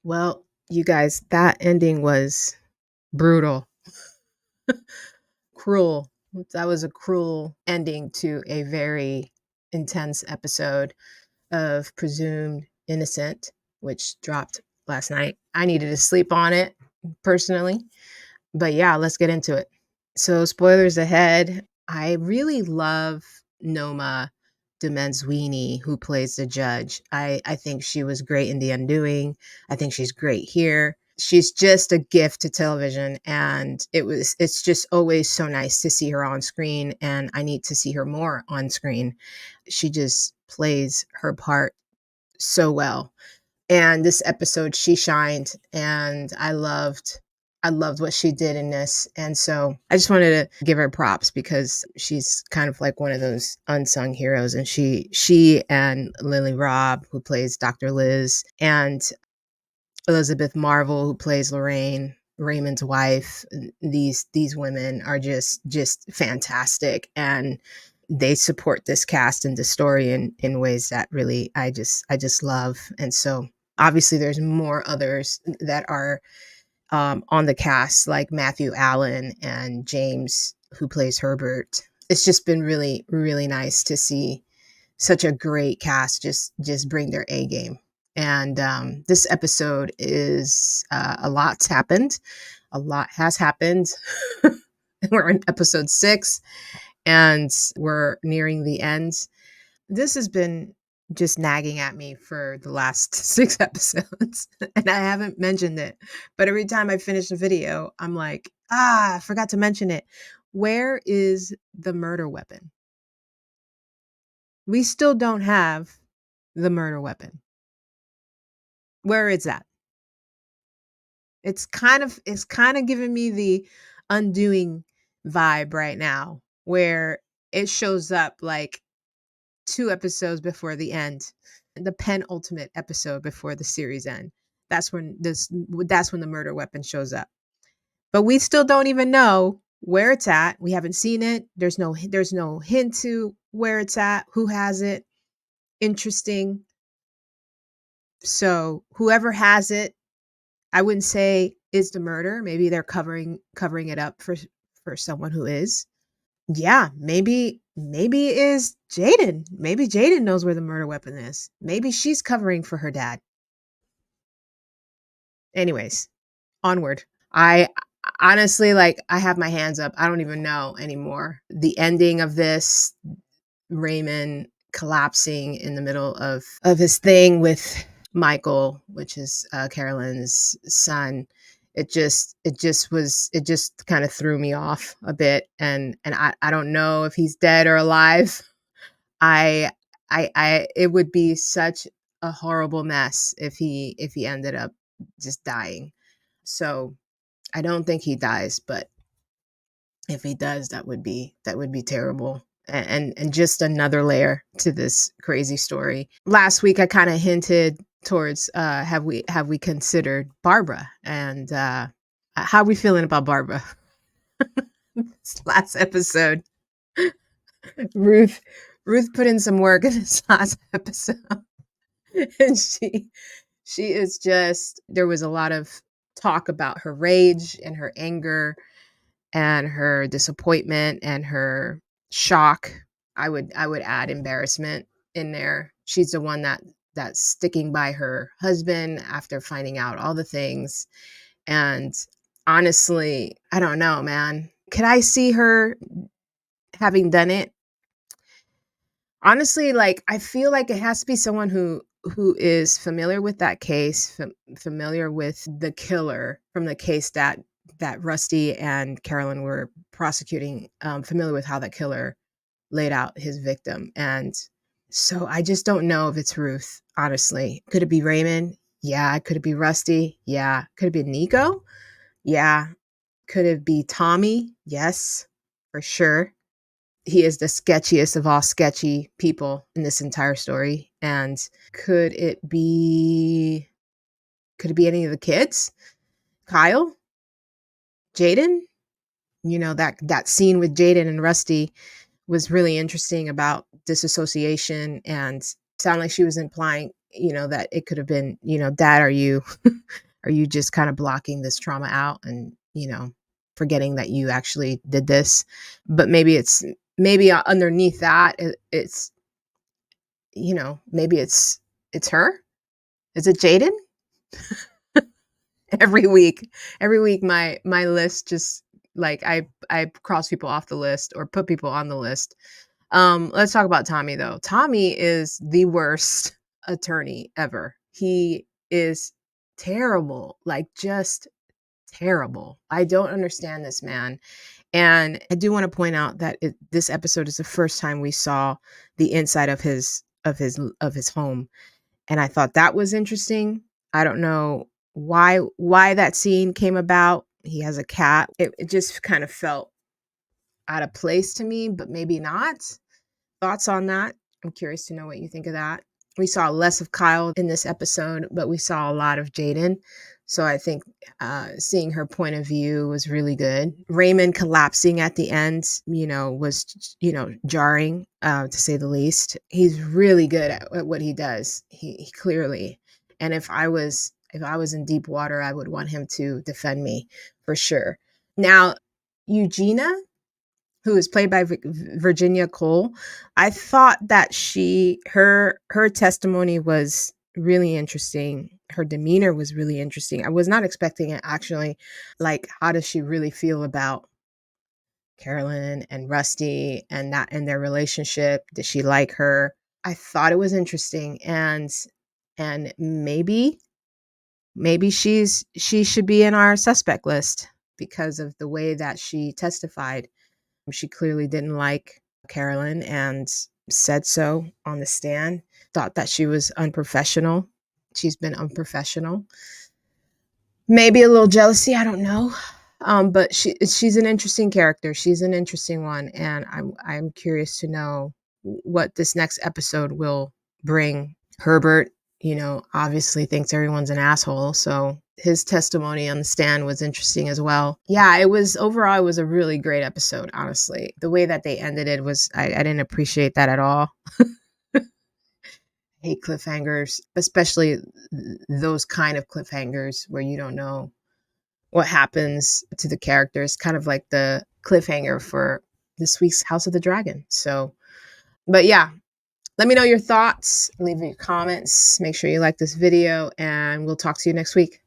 Well, you guys, that ending was brutal, cruel. That was a cruel ending to a very intense episode of Presumed Innocent, which dropped last night. I needed to sleep on it personally, but yeah, let's get into it. So, spoilers ahead. I really love Noma Demenswini, who plays the judge. I think she was great in The Undoing. I think she's great here. She's just a gift to television, and it's just always so nice to see her on screen, and I need to see her more on screen. She just plays her part so well. And this episode she shined, and I loved what she did in this. And so I just wanted to give her props because she's kind of like one of those unsung heroes. And she and Lily Robb, who plays Dr. Liz, and Elizabeth Marvel, who plays Lorraine, Raymond's wife, these women are just fantastic, and they support this cast and the story in ways that really I just love. And so obviously there's more others that are on the cast, like Matthew Allen and James, who plays Herbert. It's just been really, really nice to see such a great cast just bring their A game. And this episode is a lot's happened. A lot has happened. We're in episode 6, and we're nearing the end. This has been just nagging at me for the last 6 episodes, and I haven't mentioned it. But every time I finish a video, I'm like, I forgot to mention it. Where is the murder weapon? We still don't have the murder weapon. Where is that? It's kind of giving me the Undoing vibe right now, where it shows up like 2 episodes before the end, the penultimate episode before the series end. That's when the murder weapon shows up. But we still don't even know where it's at. We haven't seen it. There's no hint to where it's at, who has it. Interesting. So whoever has it, I wouldn't say is the murder. Maybe they're covering it up for someone who is. Yeah, maybe it is Jaden. Maybe Jaden knows where the murder weapon is. Maybe she's covering for her dad. Anyways, onward. I honestly, like, I have my hands up. I don't even know anymore. The ending of this, Raymond collapsing in the middle of his thing with Michael, which is Carolyn's son. It just kind of threw me off a bit, and I don't know if he's dead or alive. I it would be such a horrible mess if he ended up just dying. So I don't think he dies, but if he does, that would be terrible. And just another layer to this crazy story. Last week I kind of hinted towards have we considered Barbara, and how are we feeling about Barbara? This last episode, Ruth Ruth put in some work in this last episode, and she is just, there was a lot of talk about her rage and her anger and her disappointment and her shock. I would add embarrassment in there. She's the one that's sticking by her husband after finding out all the things. And honestly, I don't know, man. Could I see her having done it? Honestly, like, I feel like it has to be someone who is familiar with that case, familiar with the killer from the case that Rusty and Carolyn were prosecuting, familiar with how that killer laid out his victim. And so I just don't know if it's Ruth, honestly. Could it be Raymond? Yeah. Could it be Rusty? Yeah. Could it be Nico? Yeah. Could it be Tommy? Yes, for sure. He is the sketchiest of all sketchy people in this entire story. And could it be could it be any of the kids? Kyle? Jaden? That scene with Jaden and Rusty was really interesting about disassociation, and sound like she was implying that it could have been, Dad, are you are you just kind of blocking this trauma out and, forgetting that you actually did this? But maybe underneath that, it's, maybe it's her. Is it Jaden? every week my list just, like, I cross people off the list or put people on the list. Let's talk about Tommy, though. Tommy is the worst attorney ever. He is terrible, like, just terrible. I don't understand this man. And I do want to point out that this episode is the first time we saw the inside of his home, and I thought that was interesting. I don't know why that scene came about. He has a cat. It just kind of felt out of place to me, but maybe not. Thoughts on that? I'm curious to know what you think of that. We saw less of Kyle in this episode, but we saw a lot of Jaden. So I think seeing her point of view was really good. Raymond collapsing at the end, was, jarring, to say the least. He's really good at what he does. He clearly. And if I was in deep water, I would want him to defend me for sure. Now, Eugenia, who is played by Virginia Cole, I thought that her testimony was really interesting. Her demeanor was really interesting. I was not expecting it, actually. Like, how does she really feel about Carolyn and Rusty and their relationship? Does she like her? I thought it was interesting, and maybe she should be in our suspect list because of the way that she testified. She clearly didn't like Carolyn and said so on the stand. Thought that she was unprofessional. She's been unprofessional. Maybe a little jealousy, I don't know. But she's an interesting character. She's an interesting one, and I'm curious to know what this next episode will bring. Herbert, obviously thinks everyone's an asshole, so his testimony on the stand was interesting as well. Yeah, it was a really great episode, honestly. The way that they ended it was, I didn't appreciate that at all. I hate cliffhangers, especially those kind of cliffhangers where you don't know what happens to the characters, kind of like the cliffhanger for this week's House of the Dragon. So, but yeah, let me know your thoughts. Leave your comments. Make sure you like this video, and we'll talk to you next week.